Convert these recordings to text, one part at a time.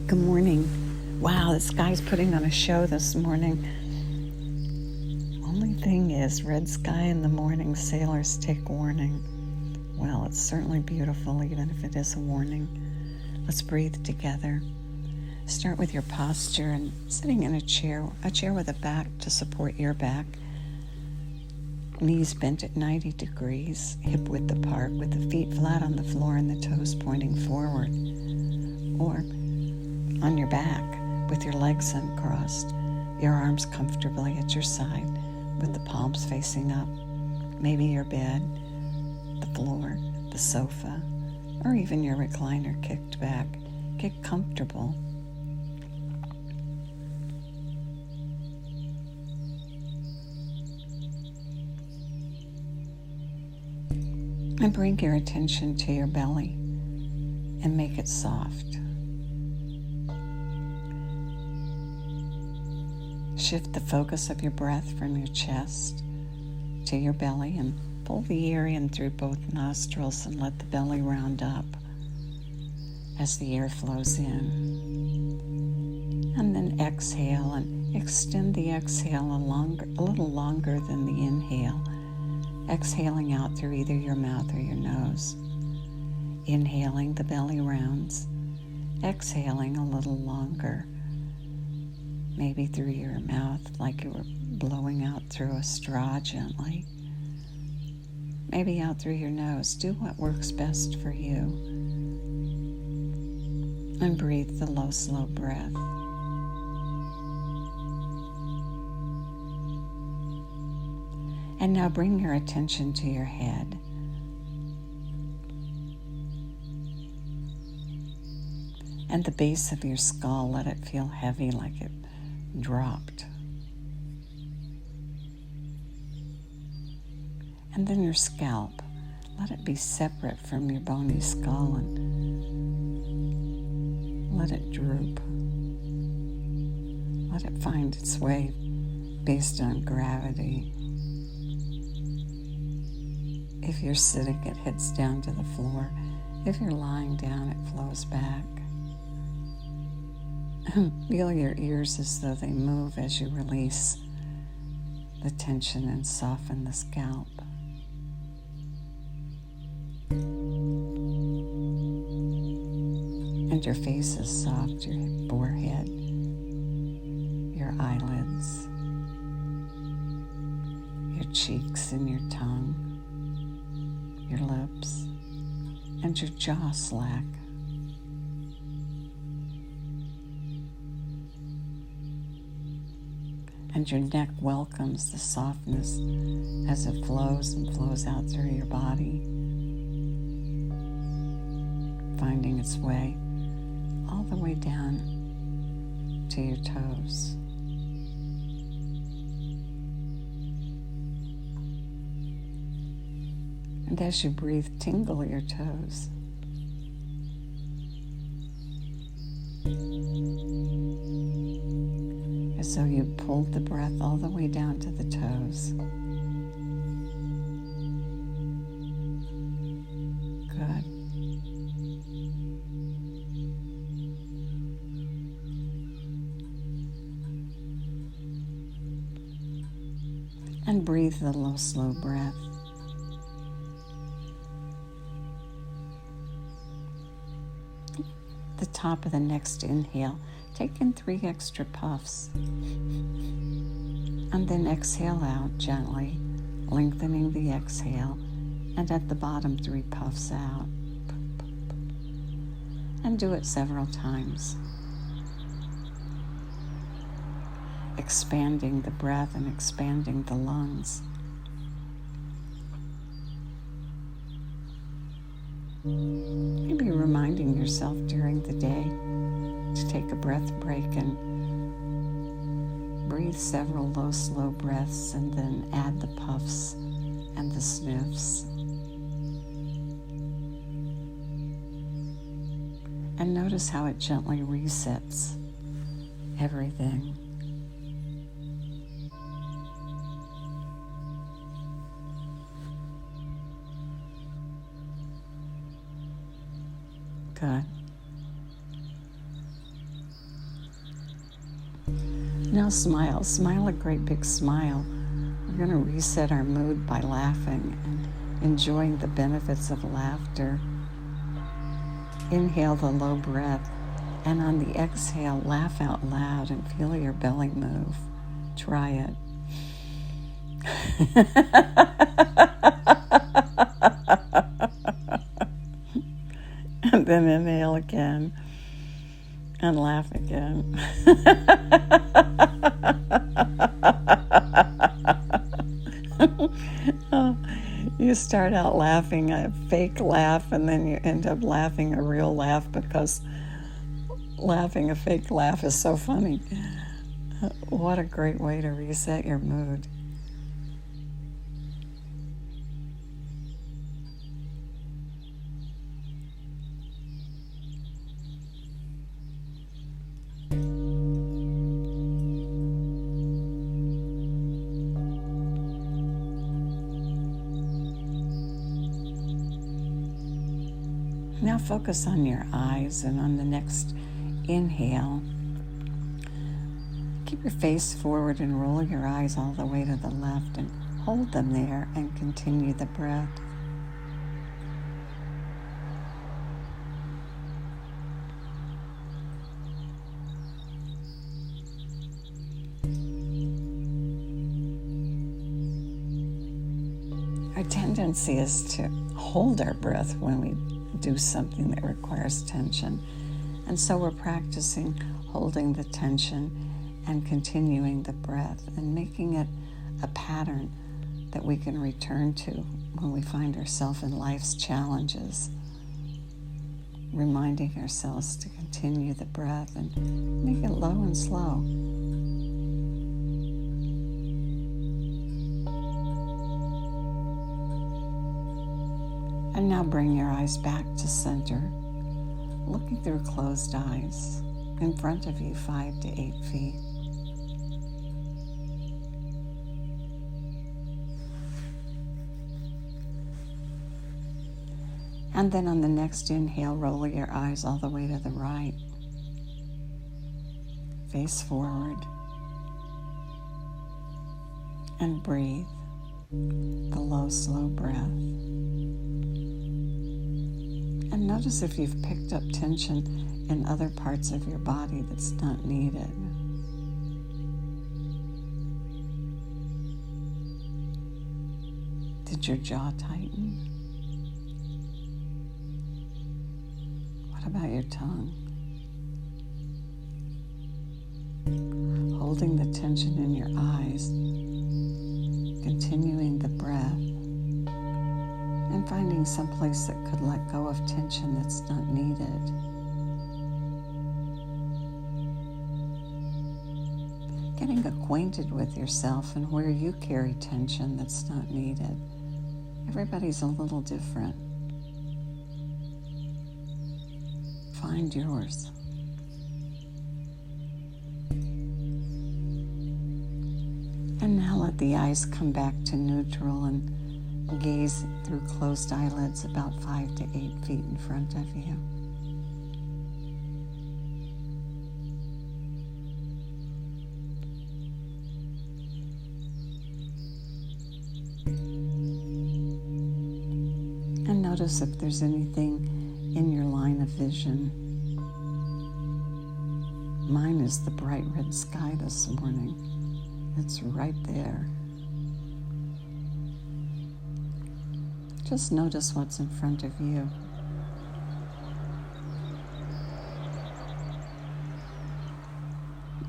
Good morning. Wow, the sky's putting on a show this morning. Only thing is, red sky in the morning, sailors take warning. Well, it's certainly beautiful, even if it is a warning. Let's breathe together. Start with your posture and sitting in a chair with a back to support your back. Knees bent at 90 degrees, hip width apart, with the feet flat on the floor and the toes pointing forward. Or on your back, with your legs uncrossed, your arms comfortably at your side, with the palms facing up. Maybe your bed, the floor, the sofa, or even your recliner kicked back. Get comfortable. And bring your attention to your belly and make it soft. Shift the focus of your breath from your chest to your belly and pull the air in through both nostrils and let the belly round up as the air flows in. And then exhale and extend the exhale a little longer than the inhale, exhaling out through either your mouth or your nose. Inhaling, the belly rounds, exhaling a little longer. Maybe through your mouth, like you were blowing out through a straw gently. Maybe out through your nose. Do what works best for you. And breathe the low, slow breath. And now bring your attention to your head. And the base of your skull, let it feel heavy, like it dropped. And then your scalp, let it be separate from your bony skull and let it droop. Let it find its way based on gravity. If you're sitting, it heads down to the floor. If you're lying down, it flows back. Feel your ears as though they move as you release the tension and soften the scalp. And your face is soft, your forehead, your eyelids, your cheeks and your tongue, your lips, and your jaw slack. And your neck welcomes the softness as it flows and flows out through your body, finding its way all the way down to your toes. And as you breathe, tingle your toes. As though you pulled the breath all the way down to the toes. Good. And breathe the low, slow breath. The top of the next inhale, take in 3 extra puffs. And then exhale out gently, lengthening the exhale, and at the bottom 3 puffs out. And do it several times. Expanding the breath and expanding the lungs. Maybe reminding yourself during the day to take a breath break and breathe several low, slow breaths and then add the puffs and the sniffs. And notice how it gently resets everything. Good. Now smile. Smile a great big smile. We're going to reset our mood by laughing and enjoying the benefits of laughter. Inhale the low breath, and on the exhale, laugh out loud and feel your belly move. Try it. And then inhale again and laugh again. You start out laughing a fake laugh, and then you end up laughing a real laugh, because laughing a fake laugh is so funny. What a great way to reset your mood. Now focus on your eyes, and on the next inhale, keep your face forward and roll your eyes all the way to the left and hold them there and continue the breath. Our tendency is to hold our breath when we do something that requires tension. And so we're practicing holding the tension and continuing the breath and making it a pattern that we can return to when we find ourselves in life's challenges. Reminding ourselves to continue the breath and make it low and slow. And now bring your eyes back to center, looking through closed eyes, in front of you 5 to 8 feet. And then on the next inhale, roll your eyes all the way to the right. Face forward. And breathe the low, slow breath. And notice if you've picked up tension in other parts of your body that's not needed. Did your jaw tighten? What about your tongue? Holding the tension in your eyes, continuing the breath, and finding some place that could let go of tension that's not needed. Getting acquainted with yourself and where you carry tension that's not needed. Everybody's a little different. Find yours. And now let the eyes come back to neutral and gaze through closed eyelids about 5 to 8 feet in front of you. And notice if there's anything in your line of vision. Mine is the bright red sky this morning. It's right there. Just notice what's in front of you.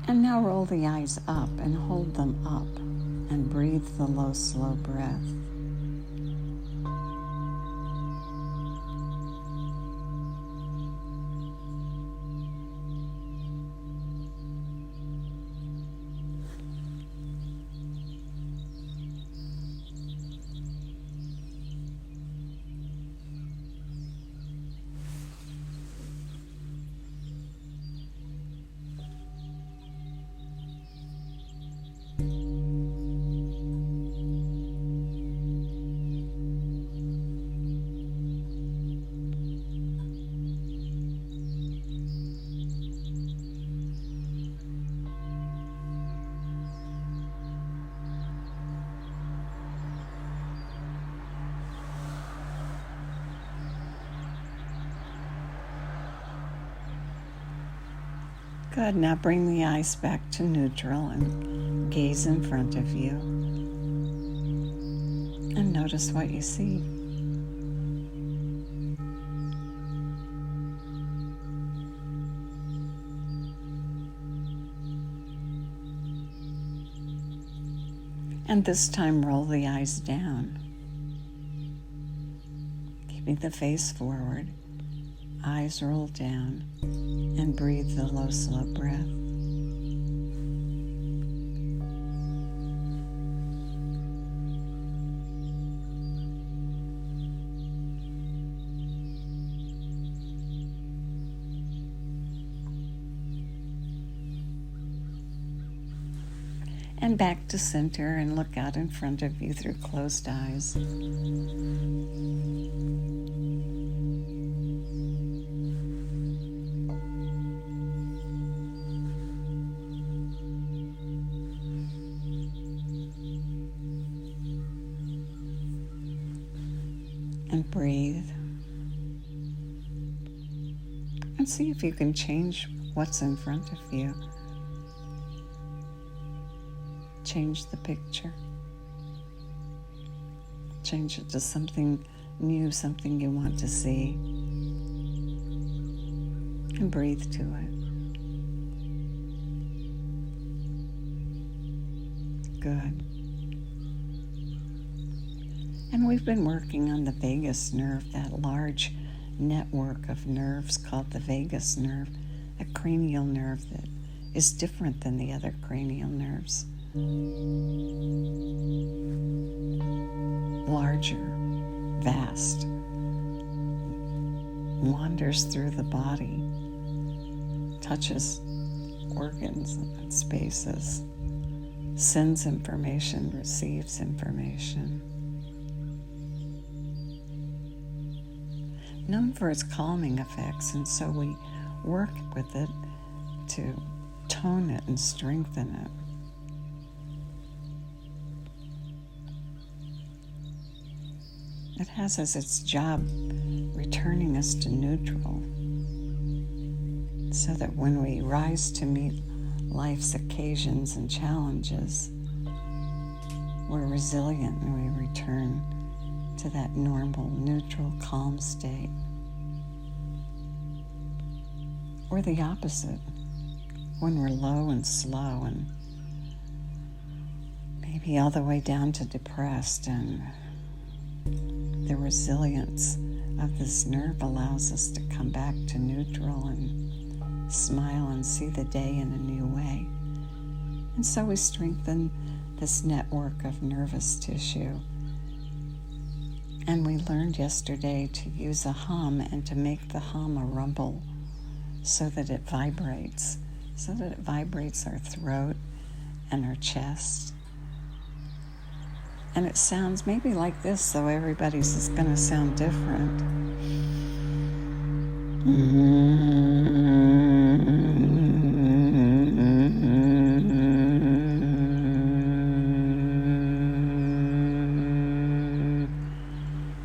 And now roll the eyes up and hold them up and breathe the low, slow breath. Good. Now bring the eyes back to neutral and gaze in front of you. And notice what you see. And this time roll the eyes down. Keeping the face forward, eyes roll down, and breathe the low, slow breath. And back to center and look out in front of you through closed eyes. And breathe. And see if you can change what's in front of you. Change the picture. Change it to something new, something you want to see. And breathe to it. Good. And we've been working on the vagus nerve, that large network of nerves called the vagus nerve, a cranial nerve that is different than the other cranial nerves. Larger, vast, wanders through the body, touches organs and spaces, sends information, receives information. Known for its calming effects, and so we work with it to tone it and strengthen it. It has as its job returning us to neutral, so that when we rise to meet life's occasions and challenges, we're resilient and we return to that normal, neutral, calm state. Or the opposite, when we're low and slow and maybe all the way down to depressed, and the resilience of this nerve allows us to come back to neutral and smile and see the day in a new way. And so we strengthen this network of nervous tissue. And we learned yesterday to use a hum and to make the hum a rumble so that it vibrates our throat and our chest. And it sounds maybe like this, though everybody's is going to sound different.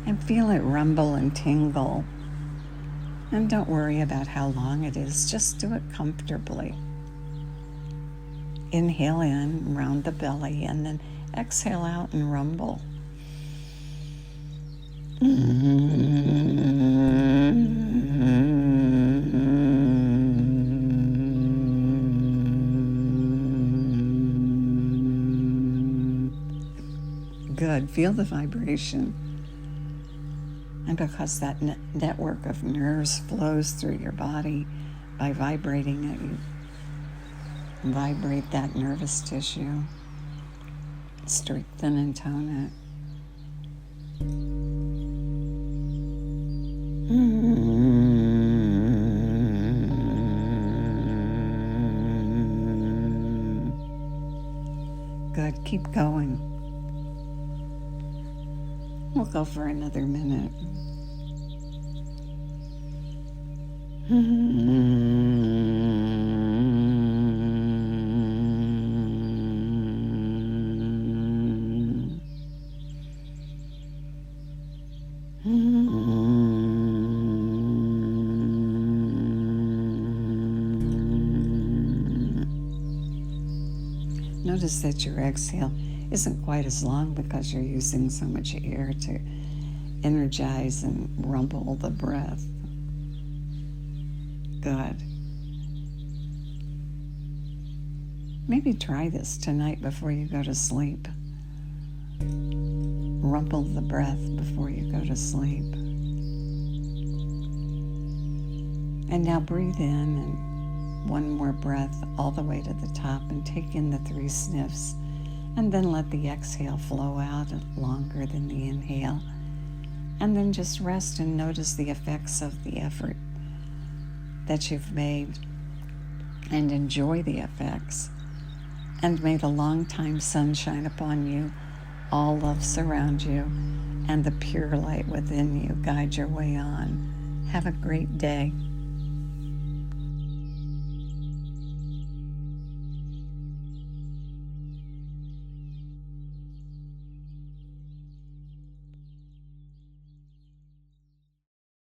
And feel it rumble and tingle. And don't worry about how long it is, just do it comfortably. Inhale in, round the belly, and then exhale out and rumble. Good. Feel the vibration. And because that network of nerves flows through your body, by vibrating it, you vibrate that nervous tissue, strengthen and tone it. Good. Keep going. We'll go for another minute. Notice that your exhale isn't quite as long because you're using so much air to energize and rumble the breath. Good. Maybe try this tonight before you go to sleep. Rumble the breath before you go to sleep. And now breathe in and one more breath all the way to the top and take in the 3 sniffs, and then let the exhale flow out longer than the inhale. And then just rest and notice the effects of the effort that you've made, and enjoy the effects. And may the long time sun shine upon you, all love surround you, and the pure light within you guide your way on. Have a great day.